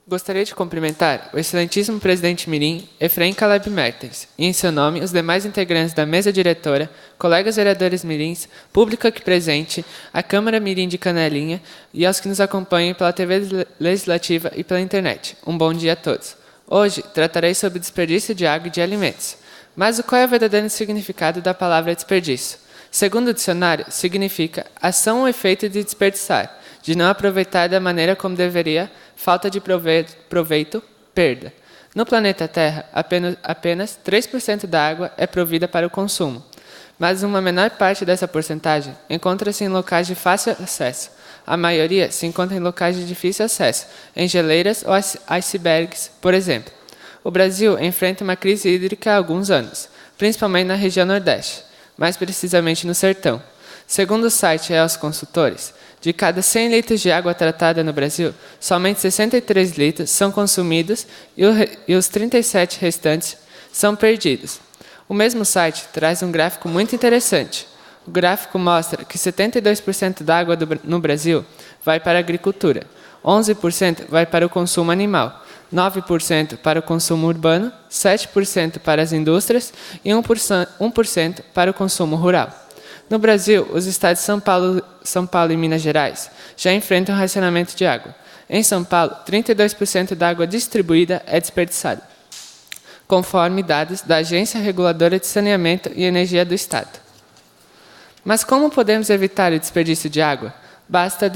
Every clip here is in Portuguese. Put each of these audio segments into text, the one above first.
Gostaria de cumprimentar o excelentíssimo presidente mirim, Efraim Caleb Mertens, e em seu nome os demais integrantes da mesa diretora, colegas vereadores mirins, público aqui presente, a Câmara Mirim de Canelinha e aos que nos acompanham pela TV Legislativa e pela internet. Um bom dia a todos. Hoje tratarei sobre desperdício de água e de alimentos. Mas qual é o verdadeiro significado da palavra desperdício? Segundo o dicionário, significa ação ou efeito de desperdiçar, de não aproveitar da maneira como deveria, falta de proveito, perda. No planeta Terra, apenas 3% da água é provida para o consumo, mas uma menor parte dessa porcentagem encontra-se em locais de fácil acesso. A maioria se encontra em locais de difícil acesso, em geleiras ou icebergs, por exemplo. O Brasil enfrenta uma crise hídrica há alguns anos, principalmente na região Nordeste, mais precisamente no Sertão. Segundo o site EOS Consultores, de cada 100 litros de água tratada no Brasil, somente 63 litros são consumidos e os 37 restantes são perdidos. O mesmo site traz um gráfico muito interessante. O gráfico mostra que 72% da água no Brasil vai para a agricultura, 11% vai para o consumo animal, 9% para o consumo urbano, 7% para as indústrias e 1% para o consumo rural. No Brasil, os estados de São Paulo e Minas Gerais já enfrentam racionamento de água. Em São Paulo, 32% da água distribuída é desperdiçada, conforme dados da Agência Reguladora de Saneamento e Energia do Estado. Mas como podemos evitar o desperdício de água? Basta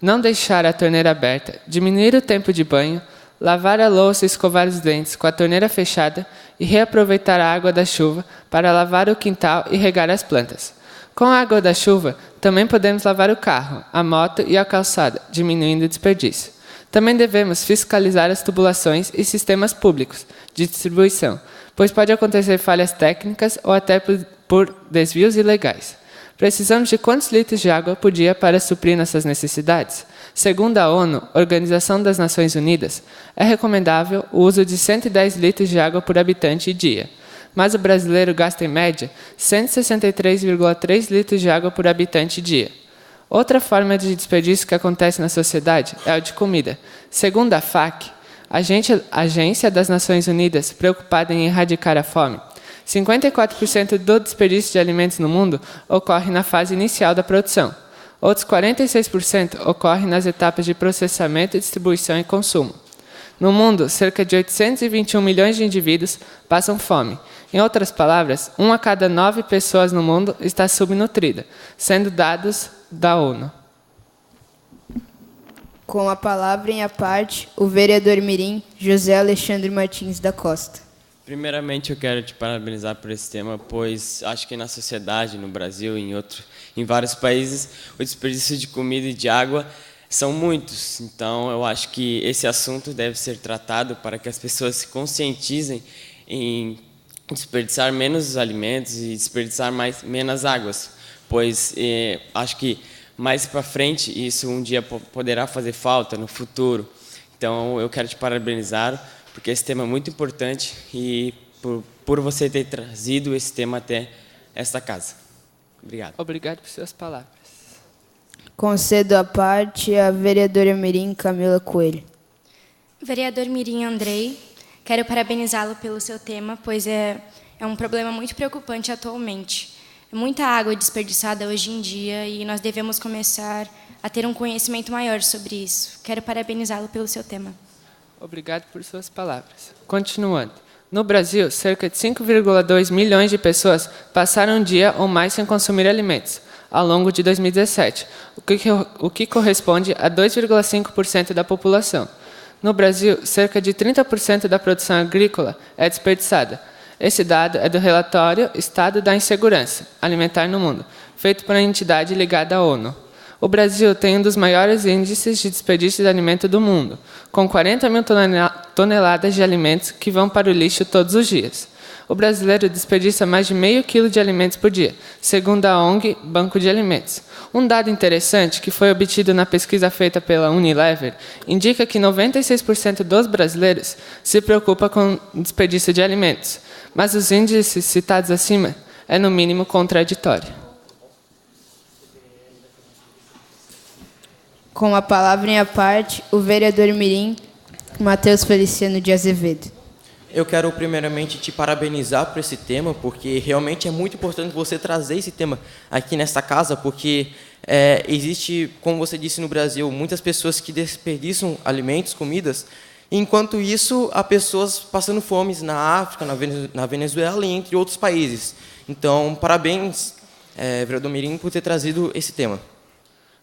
não deixar a torneira aberta, diminuir o tempo de banho, lavar a louça e escovar os dentes com a torneira fechada e reaproveitar a água da chuva para lavar o quintal e regar as plantas. Com a água da chuva, também podemos lavar o carro, a moto e a calçada, diminuindo o desperdício. Também devemos fiscalizar as tubulações e sistemas públicos de distribuição, pois pode acontecer falhas técnicas ou até por desvios ilegais. Precisamos de quantos litros de água por dia para suprir nossas necessidades? Segundo a ONU, Organização das Nações Unidas, é recomendável o uso de 110 litros de água por habitante e dia, mas o brasileiro gasta em média 163,3 litros de água por habitante e dia. Outra forma de desperdício que acontece na sociedade é o de comida. Segundo a FAC, Agência das Nações Unidas preocupada em erradicar a fome, 54% do desperdício de alimentos no mundo ocorre na fase inicial da produção. Outros 46% ocorre nas etapas de processamento, distribuição e consumo. No mundo, cerca de 821 milhões de indivíduos passam fome. Em outras palavras, 1 a cada 9 pessoas no mundo está subnutrida, sendo dados da ONU. Com a palavra em parte, o vereador mirim José Alexandre Martins da Costa. Primeiramente, eu quero te parabenizar por esse tema, pois acho que na sociedade, no Brasil e em vários países, o desperdício de comida e de água são muitos. Então, eu acho que esse assunto deve ser tratado para que as pessoas se conscientizem em desperdiçar menos os alimentos e desperdiçar menos águas, pois acho que mais para frente isso um dia poderá fazer falta no futuro. Então, eu quero te parabenizar, porque esse tema é muito importante e por você ter trazido esse tema até esta casa. Obrigado. Obrigado por suas palavras. Concedo a parte a vereadora mirim Camila Coelho. Vereador mirim Andrei, quero parabenizá-lo pelo seu tema, pois é um problema muito preocupante atualmente. É muita água desperdiçada hoje em dia e nós devemos começar a ter um conhecimento maior sobre isso. Quero parabenizá-lo pelo seu tema. Obrigado por suas palavras. Continuando. No Brasil, cerca de 5,2 milhões de pessoas passaram um dia ou mais sem consumir alimentos ao longo de 2017, o que corresponde a 2,5% da população. No Brasil, cerca de 30% da produção agrícola é desperdiçada. Esse dado é do relatório Estado da Insegurança Alimentar no Mundo, feito por uma entidade ligada à ONU. O Brasil tem um dos maiores índices de desperdício de alimento do mundo, com 40 mil toneladas de alimentos que vão para o lixo todos os dias. O brasileiro desperdiça mais de meio quilo de alimentos por dia, segundo a ONG Banco de Alimentos. Um dado interessante que foi obtido na pesquisa feita pela Unilever indica que 96% dos brasileiros se preocupa com o desperdício de alimentos, mas os índices citados acima é no mínimo contraditório. Com a palavra em parte, o vereador mirim Matheus Feliciano de Azevedo. Eu quero primeiramente te parabenizar por esse tema, porque realmente é muito importante você trazer esse tema aqui nesta casa, porque existe, como você disse no Brasil, muitas pessoas que desperdiçam alimentos, comidas, enquanto isso há pessoas passando fome na África, na Venezuela e entre outros países. Então, parabéns, vereador Mirim, por ter trazido esse tema.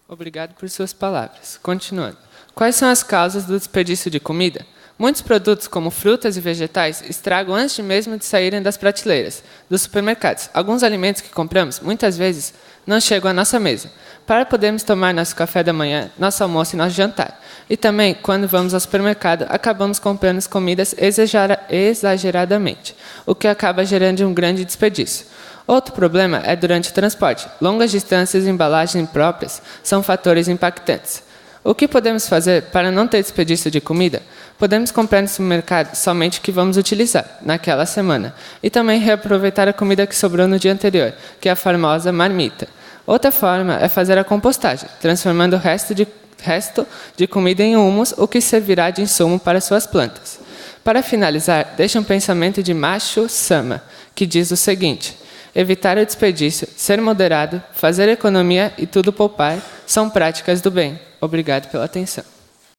Obrigado por suas palavras. Continuando. Quais são as causas do desperdício de comida? Muitos produtos, como frutas e vegetais, estragam antes mesmo de saírem das prateleiras dos supermercados. Alguns alimentos que compramos, muitas vezes, não chegam à nossa mesa, para podermos tomar nosso café da manhã, nosso almoço e nosso jantar. E também, quando vamos ao supermercado, acabamos comprando comidas exageradamente, o que acaba gerando um grande desperdício. Outro problema é durante o transporte. Longas distâncias e embalagens impróprias são fatores impactantes. O que podemos fazer para não ter desperdício de comida? Podemos comprar no supermercado somente o que vamos utilizar naquela semana e também reaproveitar a comida que sobrou no dia anterior, que é a famosa marmita. Outra forma é fazer a compostagem, transformando o resto de comida em humus, o que servirá de insumo para suas plantas. Para finalizar, deixe um pensamento de Macho Sama, que diz o seguinte: evitar o desperdício, ser moderado, fazer economia e tudo poupar são práticas do bem. Obrigado pela atenção.